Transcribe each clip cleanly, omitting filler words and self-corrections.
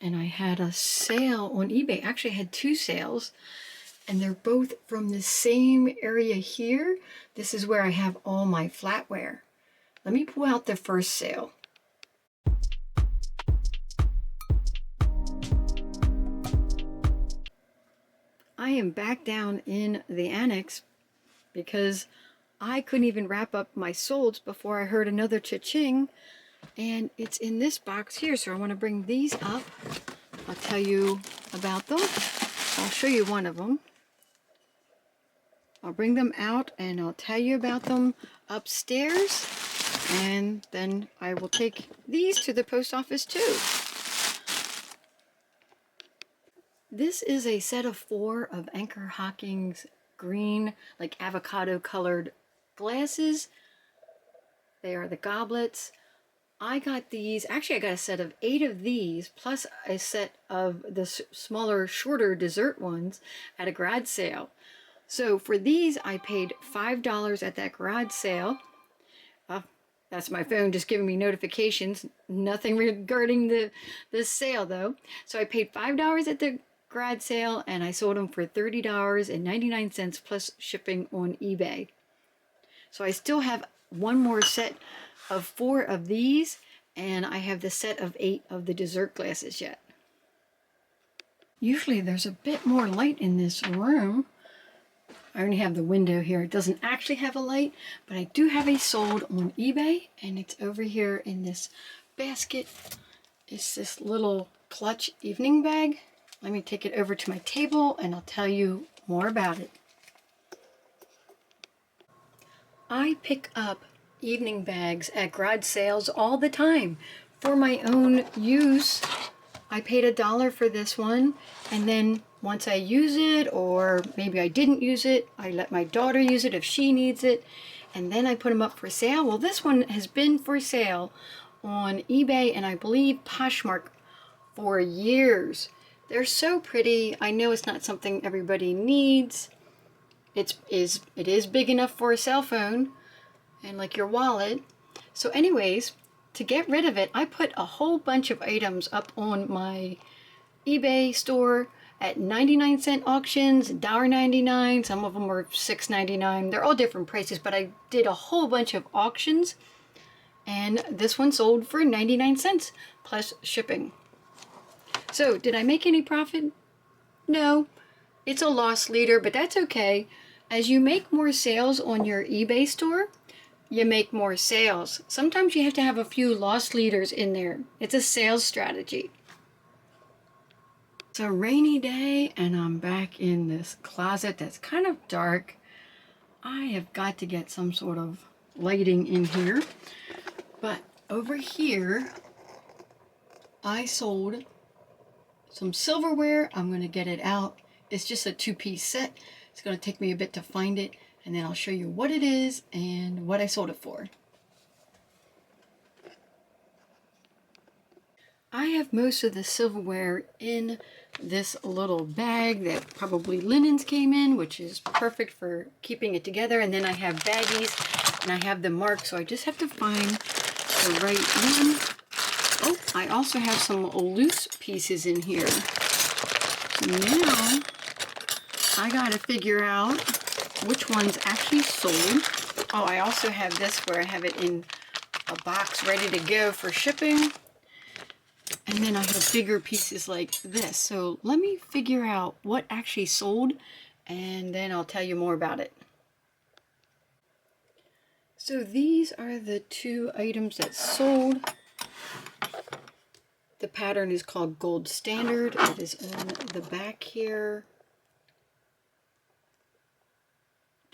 and I had a sale on eBay. Actually, I had 2 sales, and they're both from the same area here. This is where I have all my flatware. Let me pull out the first sale. I am back down in the annex because I couldn't even wrap up my solds before I heard another cha-ching, and it's in this box here. So I want to bring these up. I'll tell you about them. I'll show you one of them. I'll bring them out and I'll tell you about them upstairs, and then I will take these to the post office too. This is a set of 4 of Anchor Hocking's green, like avocado colored glasses. They are the goblets. I got these, actually I got a set of 8 of these, plus a set of the smaller, shorter dessert ones at a garage sale. So for these, I paid $5 at that garage sale. That's my phone just giving me notifications. Nothing regarding the sale though. So I paid $5 at the garage sale, and I sold them for $30.99 plus shipping on eBay. So I still have one more set of 4 of these, and I have the set of 8 of the dessert glasses yet. Usually there's a bit more light in this room. I only have the window here. It doesn't actually have a light, but I do have a sold on eBay, and it's over here in this basket. It's this little clutch evening bag. Let me take it over to my table and I'll tell you more about it. I pick up evening bags at garage sales all the time for my own use. I paid $1 for this one, and then once I use it, or maybe I didn't use it, I let my daughter use it if she needs it, and then I put them up for sale. Well, this one has been for sale on eBay and I believe Poshmark for years. They're so pretty. I know it's not something everybody needs. It is big enough for a cell phone and like your wallet. So anyways, to get rid of it, I put a whole bunch of items up on my eBay store at 99-cent auctions, $1.99. Some of them were $6.99. They're all different prices, but I did a whole bunch of auctions, and this one sold for 99 cents plus shipping. So did I make any profit? No. It's a loss leader, but that's okay. As you make more sales on your eBay store, you make more sales. Sometimes you have to have a few loss leaders in there. It's a sales strategy. It's a rainy day and I'm back in this closet that's kind of dark. I have got to get some sort of lighting in here. But over here, I sold some silverware. I'm going to get it out. It's just a 2-piece set. It's going to take me a bit to find it, and then I'll show you what it is and what I sold it for. I have most of the silverware in this little bag that probably linens came in, which is perfect for keeping it together. And then I have baggies and I have them marked, so I just have to find the right one. Oh, I also have some loose pieces in here. Now I gotta figure out which one's actually sold. Oh, I also have this where I have it in a box ready to go for shipping. And then I have bigger pieces like this. So let me figure out what actually sold, and then I'll tell you more about it. So these are the 2 items that sold. The pattern is called Gold Standard. It is on the back here.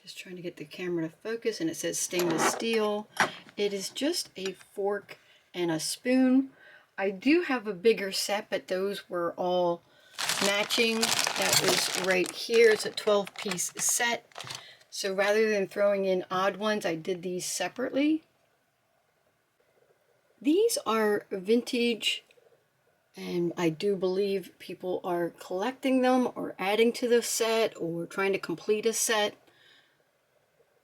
Just trying to get the camera to focus, and it says stainless steel. It is just a fork and a spoon. I do have a bigger set, but those were all matching. That was right here. It's a 12-piece set. So rather than throwing in odd ones, I did these separately. These are vintage, and I do believe people are collecting them or adding to the set or trying to complete a set.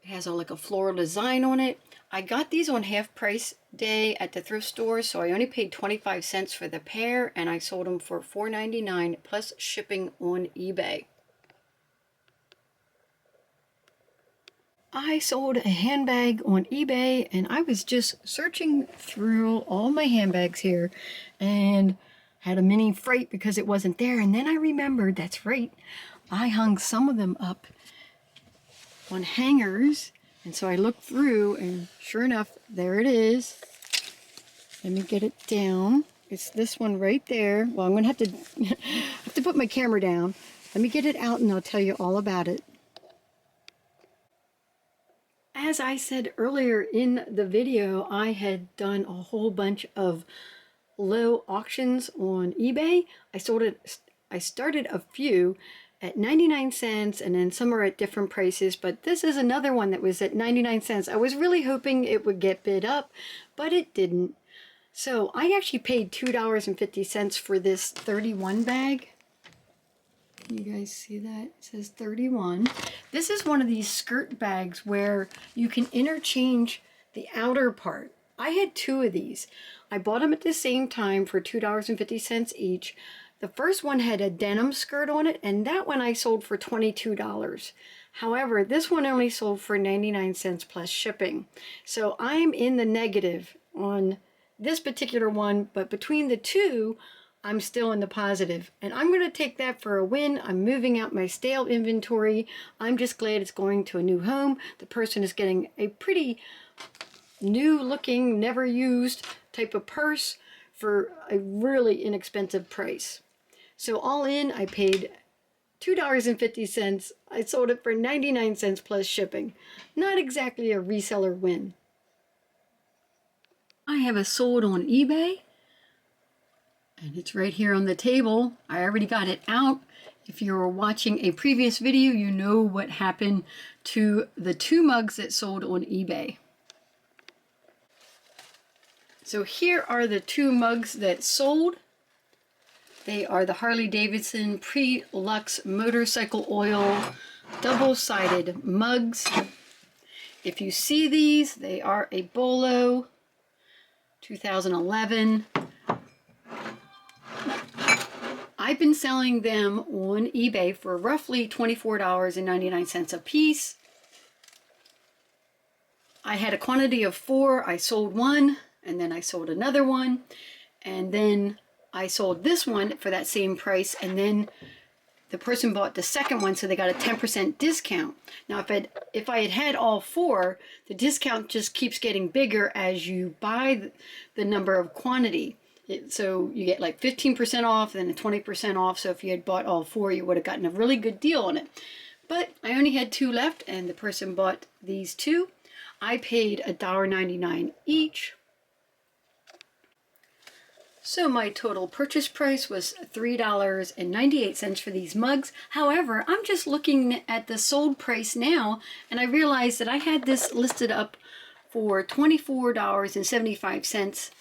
It has like a floral design on it. I got these on half price day at the thrift store, so I only paid 25 cents for the pair, and I sold them for $4.99 plus shipping on eBay. I sold a handbag on eBay, and I was just searching through all my handbags here and had a mini fright because it wasn't there. And then I remembered, that's right, I hung some of them up on hangers. And so I looked through, and sure enough, there it is. Let me get it down. It's this one right there. Well, I'm going to have to put my camera down. Let me get it out and I'll tell you all about it. As I said earlier in the video, I had done a whole bunch of low auctions on eBay. I started a few at 99 cents, and then some are at different prices, but this is another one that was at 99 cents. I was really hoping it would get bid up, but it didn't. So I actually paid $2.50 for this 31 bag. Can you guys see that? It says 31. This is one of these skirt bags where you can interchange the outer part. I had two of these. I bought them at the same time for $2.50 each. The first one had a denim skirt on it, and that one I sold for $22. However, this one only sold for 99 cents plus shipping. So I'm in the negative on this particular one, but between the two, I'm still in the positive. And I'm going to take that for a win. I'm moving out my stale inventory. I'm just glad it's going to a new home. The person is getting a pretty new looking, never used type of purse for a really inexpensive price. So all in, I paid $2.50. I sold it for 99 cents plus shipping. Not exactly a reseller win. I have a sold on eBay, and it's right here on the table. I already got it out. If you were watching a previous video, you know what happened to the two mugs that sold on eBay. So here are the two mugs that sold. They are the Harley-Davidson Pre-Lux Motorcycle Oil double-sided mugs. If you see these, they are a Bolo 2011. I've been selling them on eBay for roughly $24.99 a piece. I had a quantity of 4. I sold one, and then I sold another one, and then I sold this one for that same price, and then the person bought the second one, so they got a 10% discount. Now, if I had had all 4, the discount just keeps getting bigger as you buy the number of quantity. So you get like 15% off, then a 20% off. So if you had bought all 4, you would have gotten a really good deal on it. But I only had 2 left, and the person bought these 2. I paid $1.99 each. So my total purchase price was $3.98 for these mugs. However, I'm just looking at the sold price now, and I realized that I had this listed up for $24.75.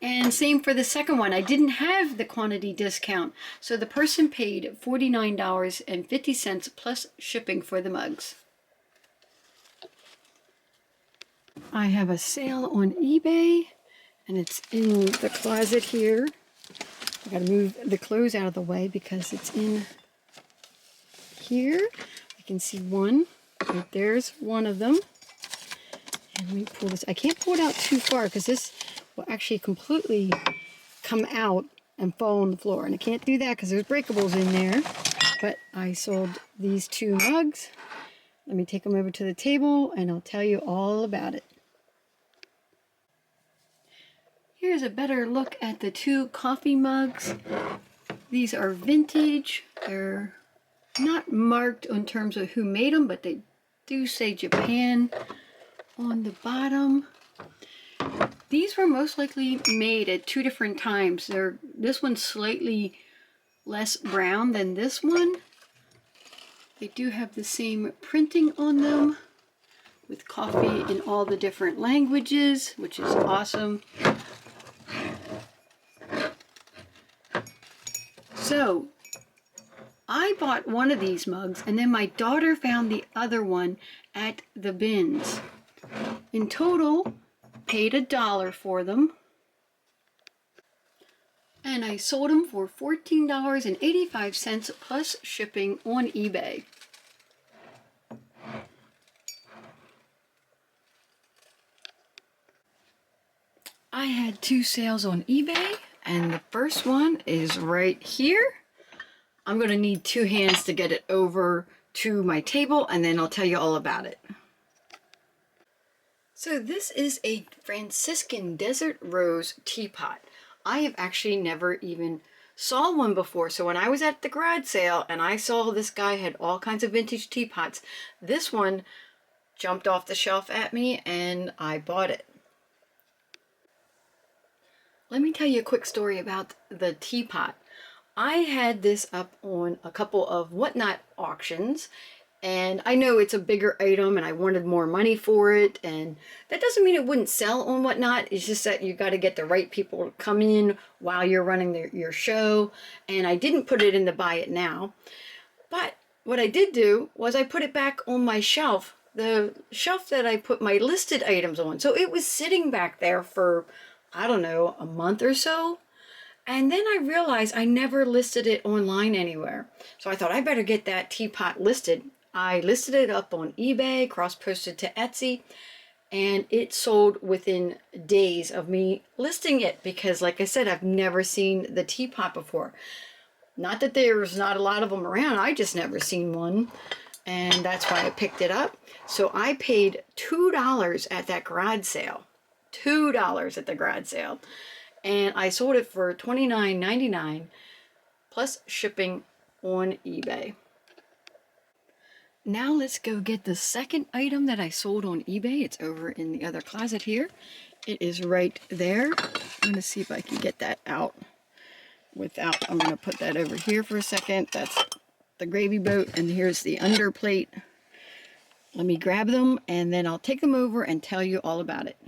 And same for the second one. I didn't have the quantity discount. So the person paid $49.50 plus shipping for the mugs. I have a sale on eBay, and it's in the closet here. I gotta move the clothes out of the way because it's in here. I can see one. Right there's one of them. And let me pull this. I can't pull it out too far because this will actually completely come out and fall on the floor. And I can't do that because there's breakables in there. But I sold these 2 mugs. Let me take them over to the table and I'll tell you all about it. Here's a better look at the 2 coffee mugs. These are vintage. They're not marked in terms of who made them, but they do say Japan on the bottom. These were most likely made at 2 different times. This one's slightly less brown than this one. They do have the same printing on them with coffee in all the different languages, which is awesome. So I bought one of these mugs and then my daughter found the other one at the bins. In total, paid $1 for them. And I sold them for $14.85 plus shipping on eBay. I had 2 sales on eBay, and the first one is right here. I'm going to need 2 hands to get it over to my table, and then I'll tell you all about it. So this is a Franciscan Desert Rose teapot. I have actually never even saw one before. So when I was at the garage sale and I saw this guy had all kinds of vintage teapots, this one jumped off the shelf at me and I bought it. Let me tell you a quick story about the teapot. I had this up on a couple of Whatnot auctions, and I know it's a bigger item and I wanted more money for it, and that doesn't mean it wouldn't sell on Whatnot. It's just that you got to get the right people to come in while you're running your show, and I didn't put it in the buy it now. But what I did do was I put it back on my shelf, the shelf that I put my listed items on. So it was sitting back there for, I don't know, a month or so. And then I realized I never listed it online anywhere. So I thought I better get that teapot listed. I listed it up on eBay, cross-posted to Etsy, and it sold within days of me listing it because, like I said, I've never seen the teapot before. Not that there's not a lot of them around, I just never seen one, and that's why I picked it up. So I paid $2 at that garage sale. $2 at the garage sale. And I sold it for $29.99 plus shipping on eBay. Now let's go get the second item that I sold on eBay. It's over in the other closet here. It is right there. I'm going to see if I can get that out without, I'm going to put that over here for a second. That's the gravy boat, and here's the underplate. Let me grab them and then I'll take them over and tell you all about it.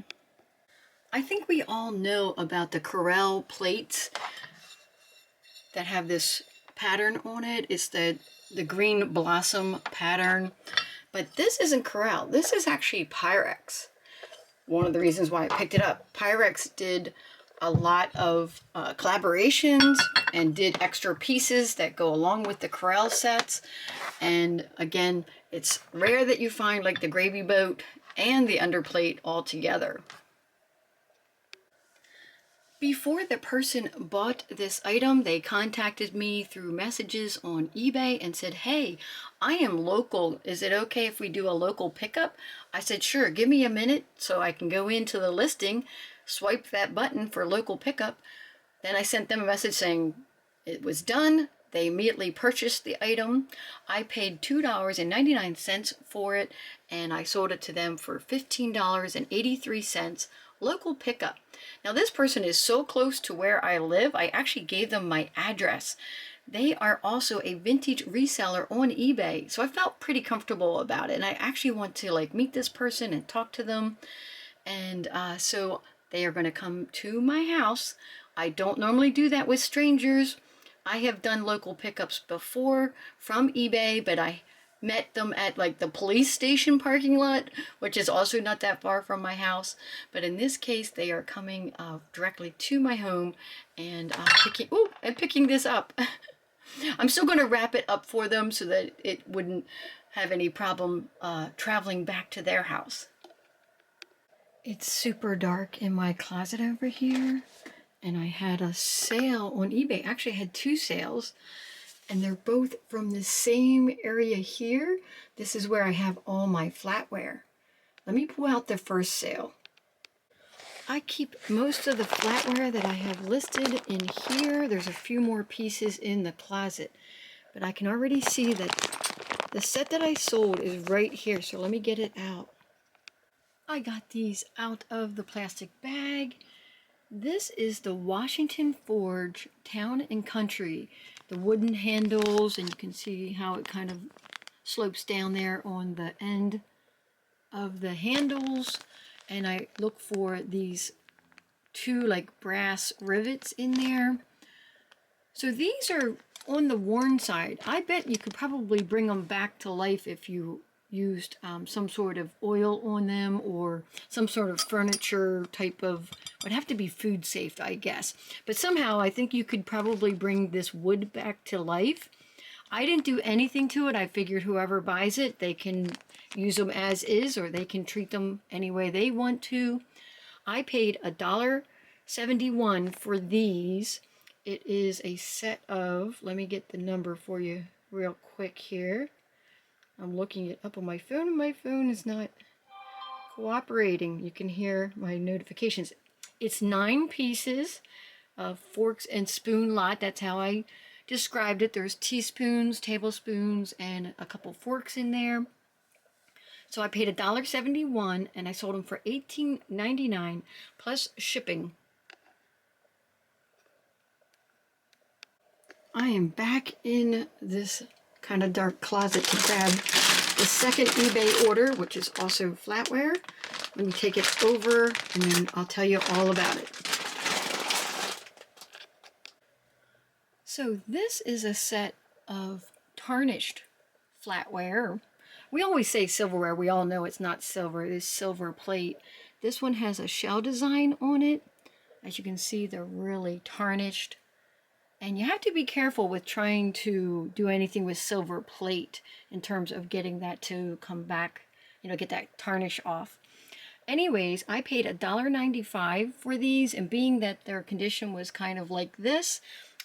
I think we all know about the Corel plates that have this pattern on it. It's the green blossom pattern, but this isn't Corel. This is actually Pyrex. One of the reasons why I picked it up. Pyrex did a lot of collaborations and did extra pieces that go along with the Corel sets. And again, it's rare that you find like the gravy boat and the underplate all together. Before the person bought this item, they contacted me through messages on eBay and said, hey, I am local. Is it okay if we do a local pickup? I said, sure, give me a minute so I can go into the listing, swipe that button for local pickup. Then I sent them a message saying it was done. They immediately purchased the item. I paid $2.99 for it, and I sold it to them for $15.83. Local pickup. Now this person is so close to where I live, I actually gave them my address. They are also a vintage reseller on eBay, so I felt pretty comfortable about it, and I actually want to like meet this person and talk to them. And so they are going to come to my house. I don't normally do that with strangers. I have done local pickups before from eBay, but I met them at like the police station parking lot, which is also not that far from my house. But in this case, they are coming directly to my home and picking this up. I'm still going to wrap it up for them so that it wouldn't have any problem traveling back to their house. It's super dark in my closet over here, and I had a sale on eBay. Actually, I had 2 sales. And they're both from the same area here. This is where I have all my flatware. Let me pull out the first sale. I keep most of the flatware that I have listed in here. There's a few more pieces in the closet, but I can already see that the set that I sold is right here. So let me get it out. I got these out of the plastic bag. This is the Washington Forge Town and Country. The wooden handles, and you can see how it kind of slopes down there on the end of the handles. And I look for these 2 like brass rivets in there. So these are on the worn side. I bet you could probably bring them back to life if you used some sort of oil on them or some sort of furniture type of, would have to be food safe, I guess. But somehow I think you could probably bring this wood back to life. I didn't do anything to it. I figured whoever buys it, they can use them as is, or they can treat them any way they want to. I paid $1.71 for these. It is a set of, let me get the number for you real quick here. I'm looking it up on my phone and my phone is not cooperating. You can hear my notifications. It's 9 pieces of forks and spoon lot. That's how I described it. There's teaspoons, tablespoons, and a couple forks in there. So I paid $1.71 and I sold them for $18.99 plus shipping. I am back in this kind of dark closet to grab the second eBay order, which is also flatware. Let me take it over and then I'll tell you all about it. So this is a set of tarnished flatware. We always say silverware. We all know it's not silver. It is silver plate. This one has a shell design on it. As you can see, they're really tarnished. And you have to be careful with trying to do anything with silver plate in terms of getting that to come back, you know, get that tarnish off. Anyways, I paid $1.95 for these, and being that their condition was kind of like this,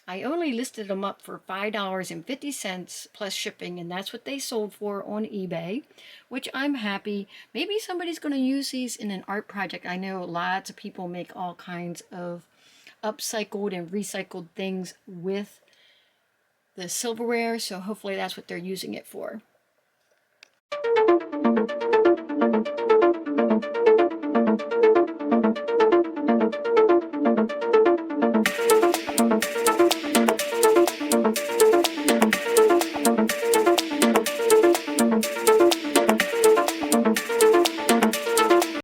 I only listed them up for $5.50 plus shipping, and that's what they sold for on eBay, which I'm happy. Maybe somebody's going to use these in an art project. I know lots of people make all kinds of upcycled and recycled things with the silverware, so hopefully that's what they're using it for.